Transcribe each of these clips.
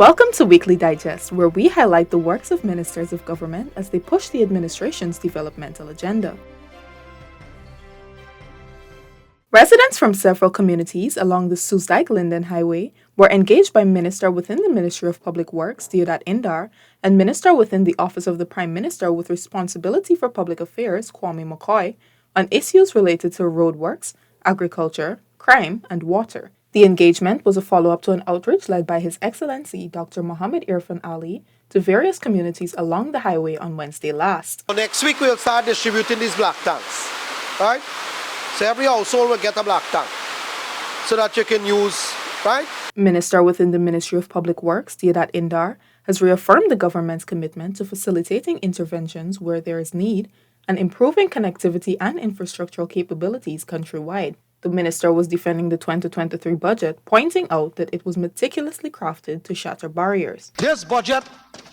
Welcome to Weekly Digest, where we highlight the works of ministers of government as they push the administration's developmental agenda. Residents from several communities along the Soesdijk-Linden Highway were engaged by Minister within the Ministry of Public Works, Deodat Indar, and Minister within the Office of the Prime Minister with Responsibility for Public Affairs, Kwame McCoy, on issues related to roadworks, agriculture, crime, and water. The engagement was a follow-up to an outreach led by His Excellency Dr. Mohammed Irfan Ali to various communities along the highway on Wednesday last. Next week we'll start distributing these black tanks, right? So every household will get a black tank so that you can use, right? Minister within the Ministry of Public Works, Deodat Indar, has reaffirmed the government's commitment to facilitating interventions where there is need and improving connectivity and infrastructural capabilities countrywide. The minister was defending the 2023 budget, pointing out that it was meticulously crafted to shatter barriers. This budget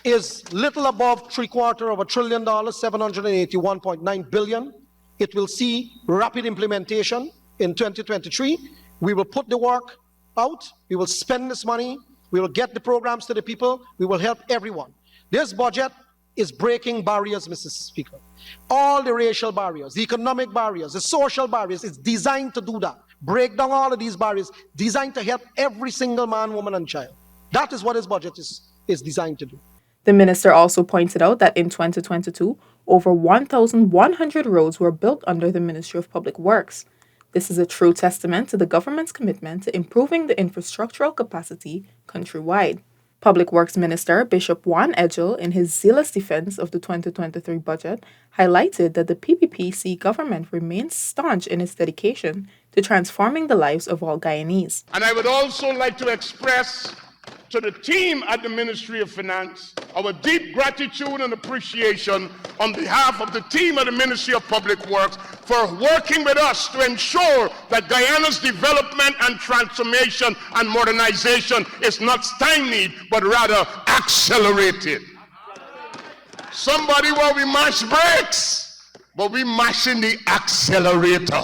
is little above $751.9 trillion, $781.9 billion. It will see rapid implementation in 2023. We will put the work out. We will spend this money. We will get the programs to the people. We will help everyone. This budget is breaking barriers, Mr. Speaker. All the racial barriers, the economic barriers, the social barriers, it's designed to do that. Break down all of these barriers, designed to help every single man, woman, and child. That is what this budget is designed to do. The minister also pointed out that in 2022, over 1,100 roads were built under the Ministry of Public Works. This is a true testament to the government's commitment to improving the infrastructural capacity countrywide. Public Works Minister Bishop Juan Edgel, in his zealous defense of the 2023 budget, highlighted that the PPPC government remains staunch in its dedication to transforming the lives of all Guyanese. And I would also like to express to the team at the Ministry of Finance our deep gratitude and appreciation on behalf of the team at the Ministry of Public Works for working with us to ensure that Guyana's development and transformation and modernization is not stymied, but rather accelerated. Somebody where we mash brakes, but we mashing the accelerator.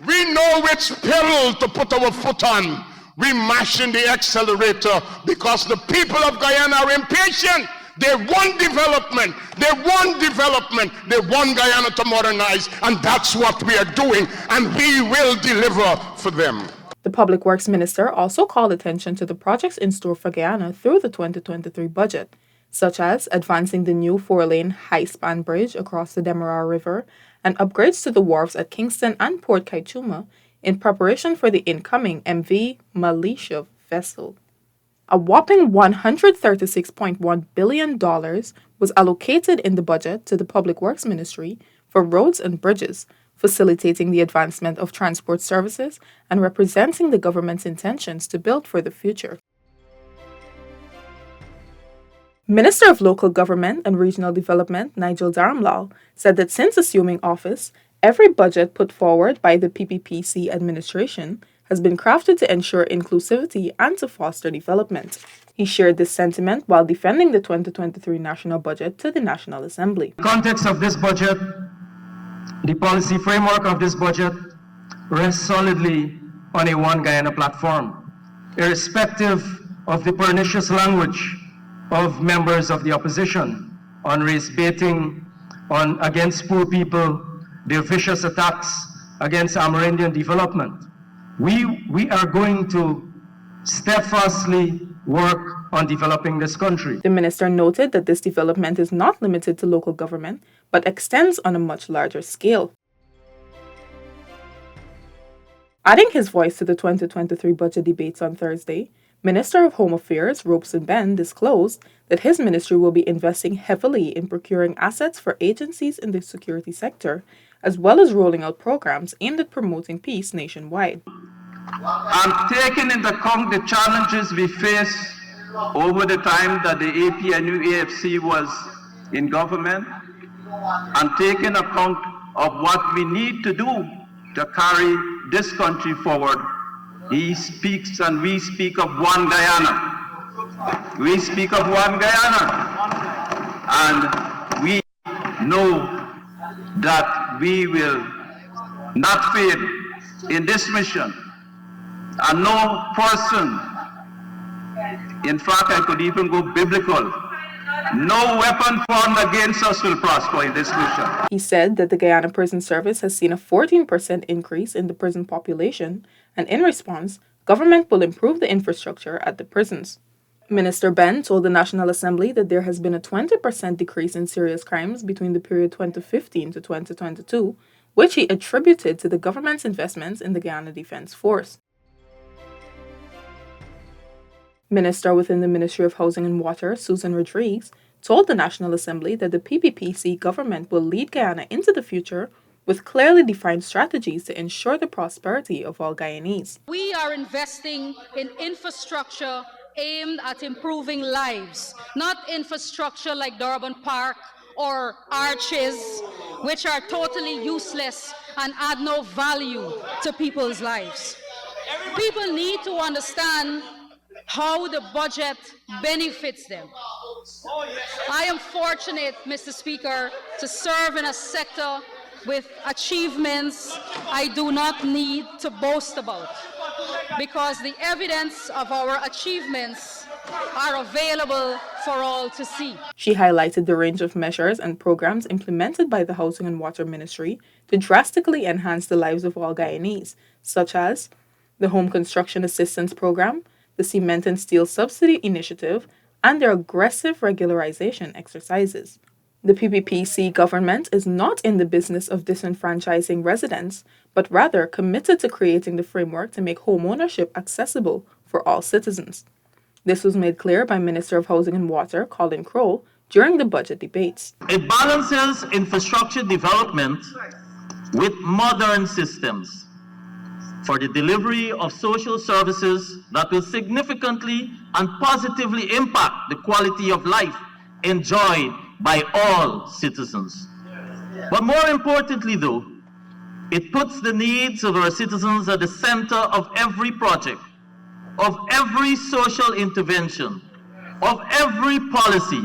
We know which pedal to put our foot on. We mashing the accelerator because the people of Guyana are impatient. They want development. They want development. They want Guyana to modernize, and that's what we are doing, and we will deliver for them. The Public Works Minister also called attention to the projects in store for Guyana through the 2023 budget, such as advancing the new 4-lane high-span bridge across the Demerara River and upgrades to the wharves at Kingston and Port Kaituma in preparation for the incoming MV Militia vessel. A whopping $136.1 billion was allocated in the budget to the Public Works Ministry for roads and bridges, facilitating the advancement of transport services and representing the government's intentions to build for the future. Minister of Local Government and Regional Development Nigel Dharamlal said that since assuming office, every budget put forward by the PPPC administration has been crafted to ensure inclusivity and to foster development. He shared this sentiment while defending the 2023 national budget to the National Assembly. The context of this budget, the policy framework of this budget rests solidly on a One Guyana platform, irrespective of the pernicious language of members of the opposition on race baiting, against poor people, their vicious attacks against Amerindian development. We are going to steadfastly work on developing this country. The minister noted that this development is not limited to local government, but extends on a much larger scale. Adding his voice to the 2023 budget debates on Thursday, Minister of Home Affairs Robeson Ben disclosed that his ministry will be investing heavily in procuring assets for agencies in the security sector, as well as rolling out programs aimed at promoting peace nationwide. I'm taking into account the challenges we face over the time that the APNU AFC was in government. I'm taking account of what we need to do to carry this country forward. He speaks and we speak of one Guyana. We speak of one Guyana. And we know that we will not fail in this mission. And no person In fact, I could even go biblical. No weapon formed against us will prosper in this nation. He said that the Guyana Prison Service has seen a 14% increase in the prison population, and in response, government will improve the infrastructure at the prisons. Minister Ben told the National Assembly that there has been a 20% decrease in serious crimes between the period 2015 to 2022, which he attributed to the government's investments in the Guyana Defense Force. Minister within the Ministry of Housing and Water, Susan Rodriguez, told the National Assembly that the PPPC government will lead Guyana into the future with clearly defined strategies to ensure the prosperity of all Guyanese. We are investing in infrastructure aimed at improving lives, not infrastructure like Durban Park or arches, which are totally useless and add no value to people's lives. People need to understand how the budget benefits them. I am fortunate, Mr. Speaker, to serve in a sector with achievements I do not need to boast about, because the evidence of our achievements are available for all to see. She highlighted the range of measures and programs implemented by the Housing and Water Ministry to drastically enhance the lives of all Guyanese, such as the Home Construction Assistance Program, the Cement and Steel Subsidy Initiative, and their aggressive regularization exercises. The PPPC government is not in the business of disenfranchising residents, but rather committed to creating the framework to make homeownership accessible for all citizens. This was made clear by Minister of Housing and Water, Colin Crowe, during the budget debates. It balances infrastructure development with modern systems for the delivery of social services that will significantly and positively impact the quality of life enjoyed by all citizens. But more importantly, though, it puts the needs of our citizens at the center of every project, of every social intervention, of every policy.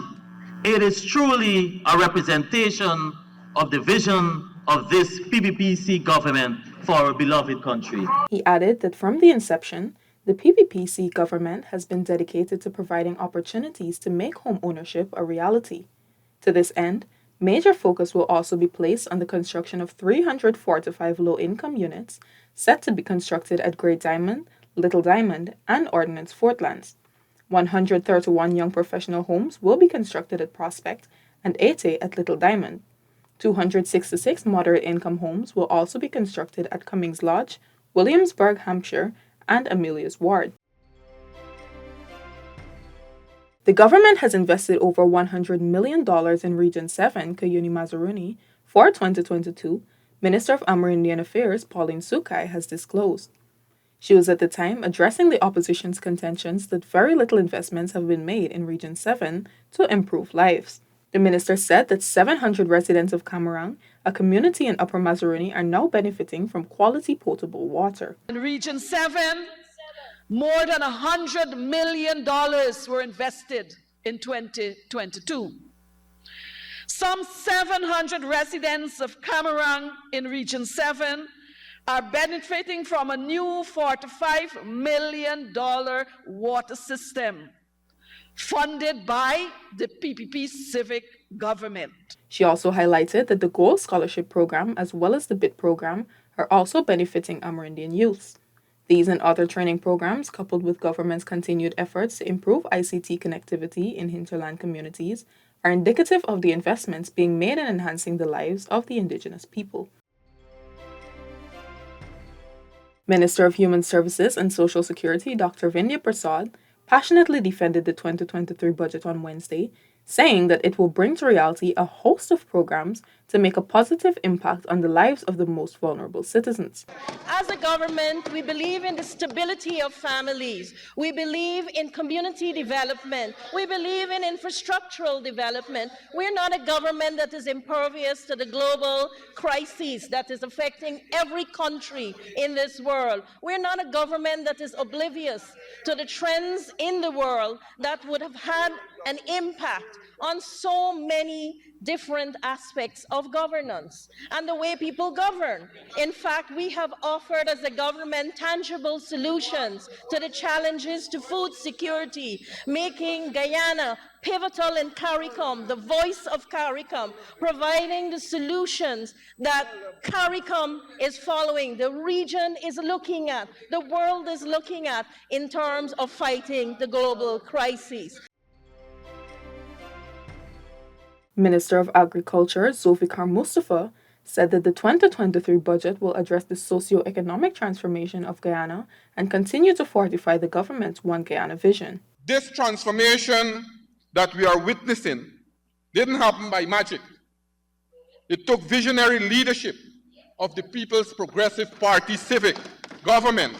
It is truly a representation of the vision of this PPPC government for our beloved country. He added that from the inception, the PPPC government has been dedicated to providing opportunities to make home ownership a reality. To this end, major focus will also be placed on the construction of 345 low-income units set to be constructed at Great Diamond, Little Diamond, and Ordnance Fort Lands. 131 young professional homes will be constructed at Prospect and 80 at Little Diamond. 266 moderate-income homes will also be constructed at Cummings Lodge, Williamsburg, Hampshire, and Amelia's Ward. The government has invested over $100 million in Region 7, Kayuni-Mazaruni, for 2022, Minister of Amerindian Affairs Pauline Sukai has disclosed. She was at the time addressing the opposition's contentions that very little investments have been made in Region 7 to improve lives. The minister said that 700 residents of Camarang, a community in Upper Mazaruni, are now benefiting from quality potable water. In Region 7, more than $100 million were invested in 2022. Some 700 residents of Camarang in Region 7 are benefiting from a new $45 million water system funded by the PPP civic government. She also highlighted that the Gold Scholarship Program as well as the BIT program are also benefiting Amerindian youths. These and other training programs, coupled with government's continued efforts to improve ICT connectivity in hinterland communities, are indicative of the investments being made in enhancing the lives of the indigenous people. Minister of Human Services and Social Security Dr. Vindhya Prasad passionately defended the 2023 budget on Wednesday, saying that it will bring to reality a host of programs to make a positive impact on the lives of the most vulnerable citizens. As a government, we believe in the stability of families. We believe in community development. We believe in infrastructural development. We're not a government that is impervious to the global crises that is affecting every country in this world. We're not a government that is oblivious to the trends in the world that would have had an impact on so many different aspects of governance and the way people govern. In fact, we have offered as a government tangible solutions to the challenges to food security, making Guyana pivotal in CARICOM, the voice of CARICOM, providing the solutions that CARICOM is following, the region is looking at, the world is looking at in terms of fighting the global crises. Minister of Agriculture Zulfikar Mustafa said that the 2023 budget will address the socio-economic transformation of Guyana and continue to fortify the government's One Guyana vision. This transformation that we are witnessing didn't happen by magic. It took visionary leadership of the People's Progressive Party civic government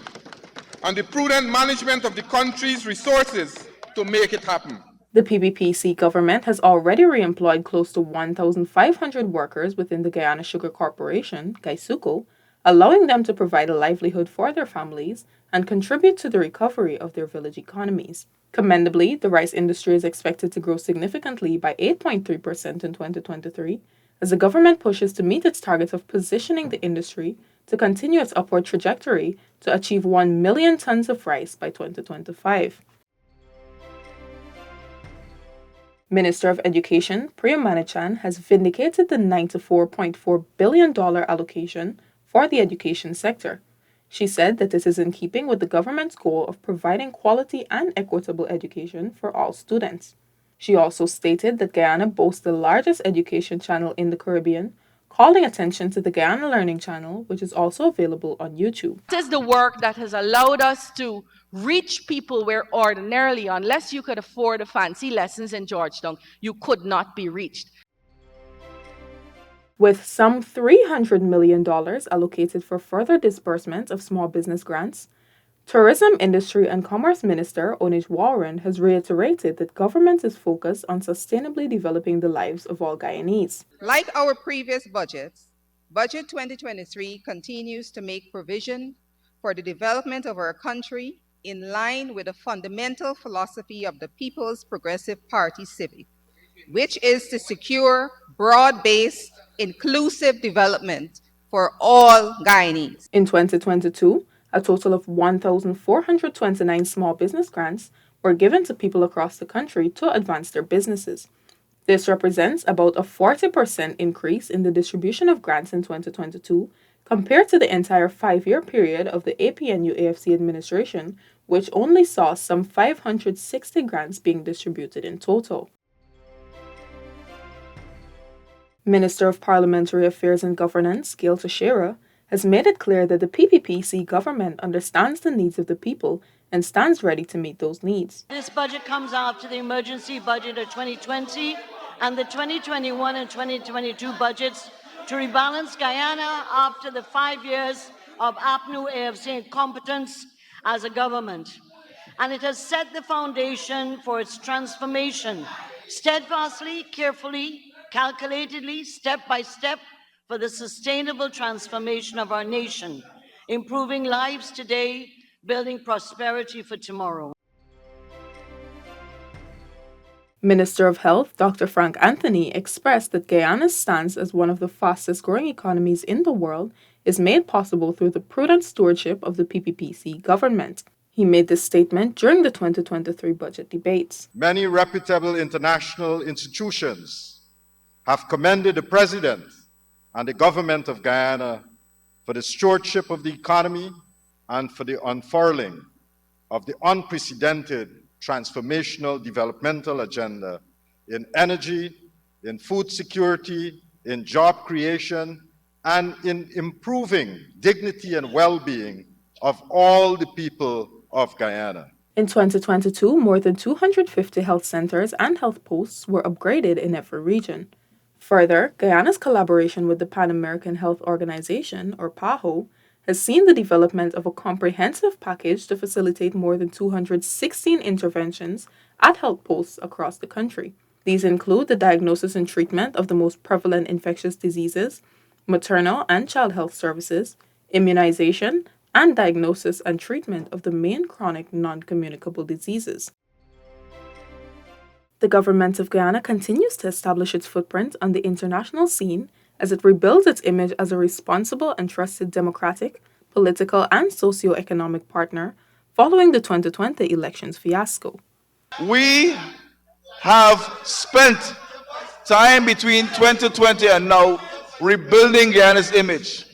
and the prudent management of the country's resources to make it happen. The PPPC government has already re-employed close to 1,500 workers within the Guyana Sugar Corporation, GAISUCO, allowing them to provide a livelihood for their families and contribute to the recovery of their village economies. Commendably, the rice industry is expected to grow significantly by 8.3% in 2023, as the government pushes to meet its target of positioning the industry to continue its upward trajectory to achieve 1 million tons of rice by 2025. Minister of Education Priya Manichan has vindicated the $94.4 billion allocation for the education sector. She said that this is in keeping with the government's goal of providing quality and equitable education for all students. She also stated that Guyana boasts the largest education channel in the Caribbean, calling attention to the Guyana Learning Channel, which is also available on YouTube. This is the work that has allowed us to reach people where ordinarily, unless you could afford the fancy lessons in Georgetown, you could not be reached. With some $300 million allocated for further disbursement of small business grants, Tourism, Industry and Commerce Minister Onish Warren has reiterated that government is focused on sustainably developing the lives of all Guyanese. Like our previous budgets, Budget 2023 continues to make provision for the development of our country in line with the fundamental philosophy of the People's Progressive Party civic, which is to secure broad-based, inclusive development for all Guyanese. In 2022, a total of 1,429 small business grants were given to people across the country to advance their businesses. This represents about a 40% increase in the distribution of grants in 2022 compared to the entire 5-year period of the APNU-AFC administration, which only saw some 560 grants being distributed in total. Minister of Parliamentary Affairs and Governance, Gail Teixeira, has made it clear that the PPPC government understands the needs of the people and stands ready to meet those needs. This budget comes after the emergency budget of 2020 and the 2021 and 2022 budgets to rebalance Guyana after the 5 years of APNU-AFC incompetence as a government. And it has set the foundation for its transformation, steadfastly, carefully, calculatedly, step by step, for the sustainable transformation of our nation, improving lives today, building prosperity for tomorrow. Minister of Health Dr. Frank Anthony expressed that Guyana's stance as one of the fastest growing economies in the world is made possible through the prudent stewardship of the PPPC government. He made this statement during the 2023 budget debates. Many reputable international institutions have commended the President and the government of Guyana for the stewardship of the economy and for the unfurling of the unprecedented transformational developmental agenda in energy, in food security, in job creation, and in improving dignity and well-being of all the people of Guyana. In 2022, more than 250 health centers and health posts were upgraded in every region. Further, Guyana's collaboration with the Pan American Health Organization, or PAHO, has seen the development of a comprehensive package to facilitate more than 216 interventions at health posts across the country. These include the diagnosis and treatment of the most prevalent infectious diseases, maternal and child health services, immunization, and diagnosis and treatment of the main chronic non-communicable diseases. The government of Guyana continues to establish its footprint on the international scene as it rebuilds its image as a responsible and trusted democratic, political, and socio-economic partner following the 2020 elections fiasco. We have spent time between 2020 and now rebuilding Guyana's image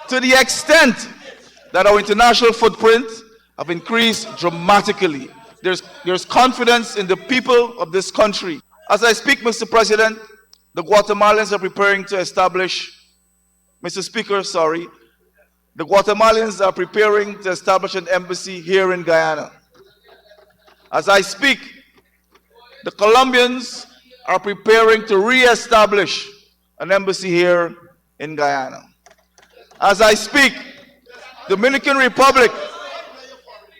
to the extent that our international footprint have increased dramatically. There's confidence in the people of this country. As I speak, Mr. President, the Guatemalans are preparing to establish, Mr. Speaker, sorry, the Guatemalans are preparing to establish an embassy here in Guyana. As I speak, the Colombians are preparing to re-establish an embassy here in Guyana. As I speak, Dominican Republic,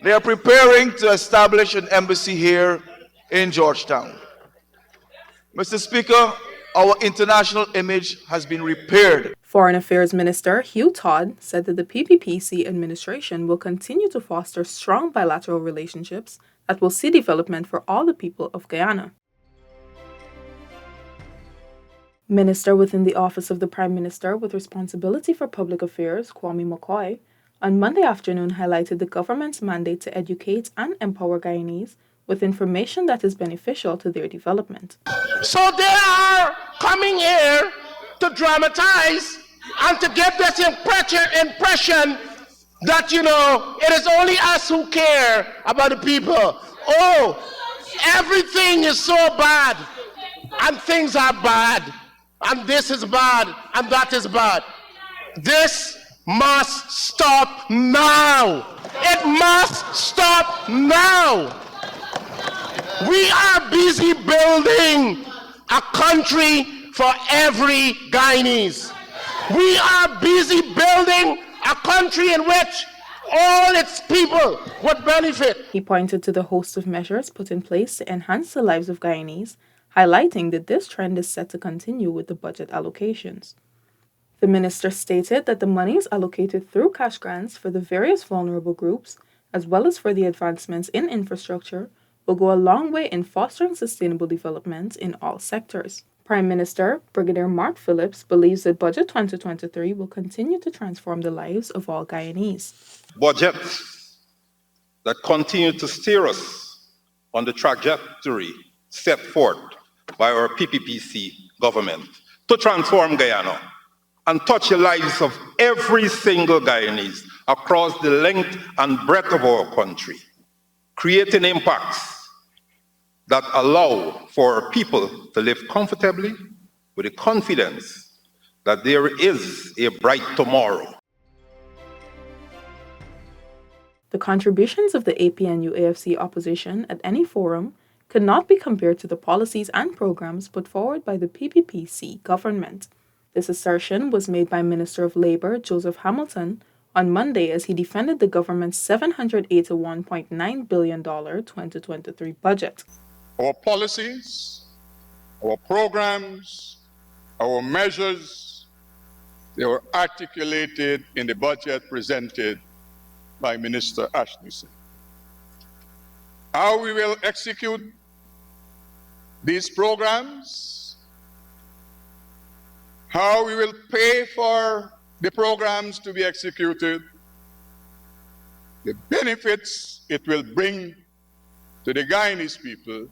they are preparing to establish an embassy here in Georgetown. Mr. Speaker, our international image has been repaired. Foreign Affairs Minister Hugh Todd said that the PPPC administration will continue to foster strong bilateral relationships that will see development for all the people of Guyana. Minister within the Office of the Prime Minister with responsibility for public affairs, Kwame McCoy, on Monday afternoon highlighted the government's mandate to educate and empower Guyanese with information that is beneficial to their development. So they are coming here to dramatize and to get this impression that, it is only us who care about the people. Oh, everything is so bad, and things are bad, and this is bad, and that is bad. This must stop now. It must stop now. We are busy building a country for every Guyanese. We are busy building a country in which all its people would benefit. He pointed to the host of measures put in place to enhance the lives of Guyanese, highlighting that this trend is set to continue with the budget allocations. The minister stated that the monies allocated through cash grants for the various vulnerable groups, as well as for the advancements in infrastructure, will go a long way in fostering sustainable development in all sectors. Prime Minister Brigadier Mark Phillips believes that Budget 2023 will continue to transform the lives of all Guyanese. Budgets that continue to steer us on the trajectory set forth by our PPPC government to transform Guyana and touch the lives of every single Guyanese across the length and breadth of our country, creating impacts that allow for our people to live comfortably with the confidence that there is a bright tomorrow. The contributions of the APNU-AFC opposition at any forum could not be compared to the policies and programs put forward by the PPPC government. This assertion was made by Minister of Labour Joseph Hamilton on Monday as he defended the government's $781.9 billion 2023 budget. Our policies, our programs, our measures, they were articulated in the budget presented by Minister Ashton. How we will execute these programs, how we will pay for the programs to be executed, the benefits it will bring to the Guyanese people,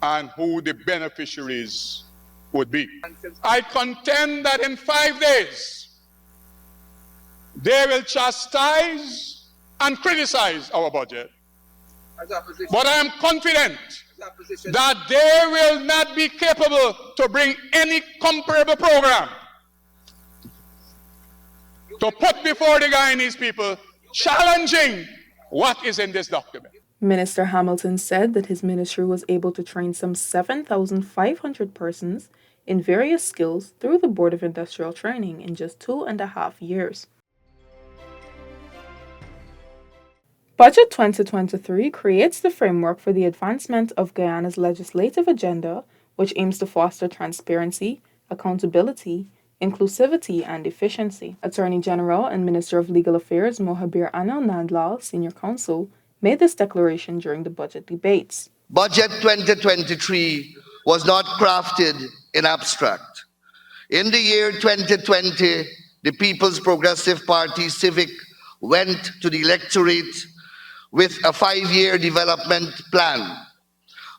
and who the beneficiaries would be. I contend that in 5 days, they will chastise and criticize our budget. But I am confident that they will not be capable to bring any comparable program to put before the Guyanese people, challenging what is in this document. Minister Hamilton said that his ministry was able to train some 7,500 persons in various skills through the Board of Industrial Training in just 2.5 years. Budget 2023 creates the framework for the advancement of Guyana's legislative agenda, which aims to foster transparency, accountability, inclusivity, and efficiency. Attorney General and Minister of Legal Affairs Mohabir Anil Nandlal, Senior Counsel, made this declaration during the budget debates. Budget 2023 was not crafted in abstract. In the year 2020, the People's Progressive Party Civic went to the electorate with a 5-year development plan.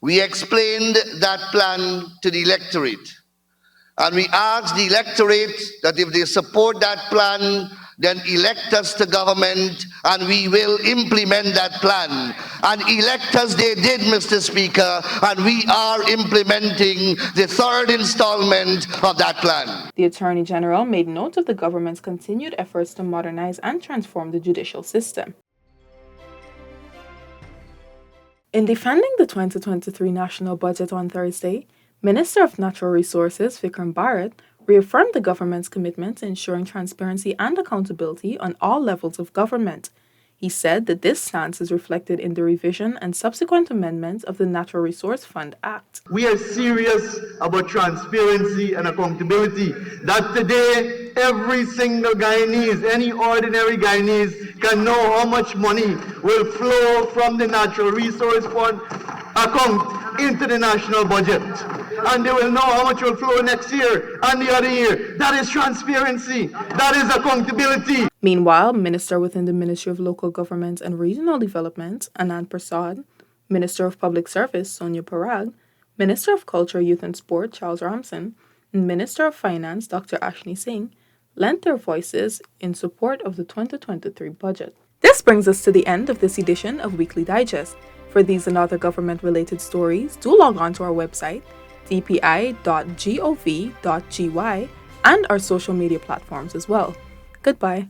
We explained that plan to the electorate, and we asked the electorate that if they support that plan, then elect us to government and we will implement that plan. And elect us they did, Mr. Speaker, and we are implementing the third installment of that plan. The Attorney General made note of the government's continued efforts to modernize and transform the judicial system. In defending the 2023 national budget on Thursday, Minister of Natural Resources Vikram Bharat reaffirmed the government's commitment to ensuring transparency and accountability on all levels of government. He said that this stance is reflected in the revision and subsequent amendments of the Natural Resource Fund Act. We are serious about transparency and accountability. That today, every single Guyanese, any ordinary Guyanese, can know how much money will flow from the Natural Resource Fund account into the national budget. And they will know how much will flow next year and the other year. That is transparency. That is accountability. Meanwhile, Minister within the Ministry of Local Government and Regional Development, Anand Prasad, Minister of Public Service, Sonia Parag, Minister of Culture, Youth and Sport, Charles Ramson, and Minister of Finance, Dr. Ashni Singh, lent their voices in support of the 2023 budget. This brings us to the end of this edition of Weekly Digest. For these and other government-related stories, do log on to our website, dpi.gov.gy, and our social media platforms as well. Goodbye.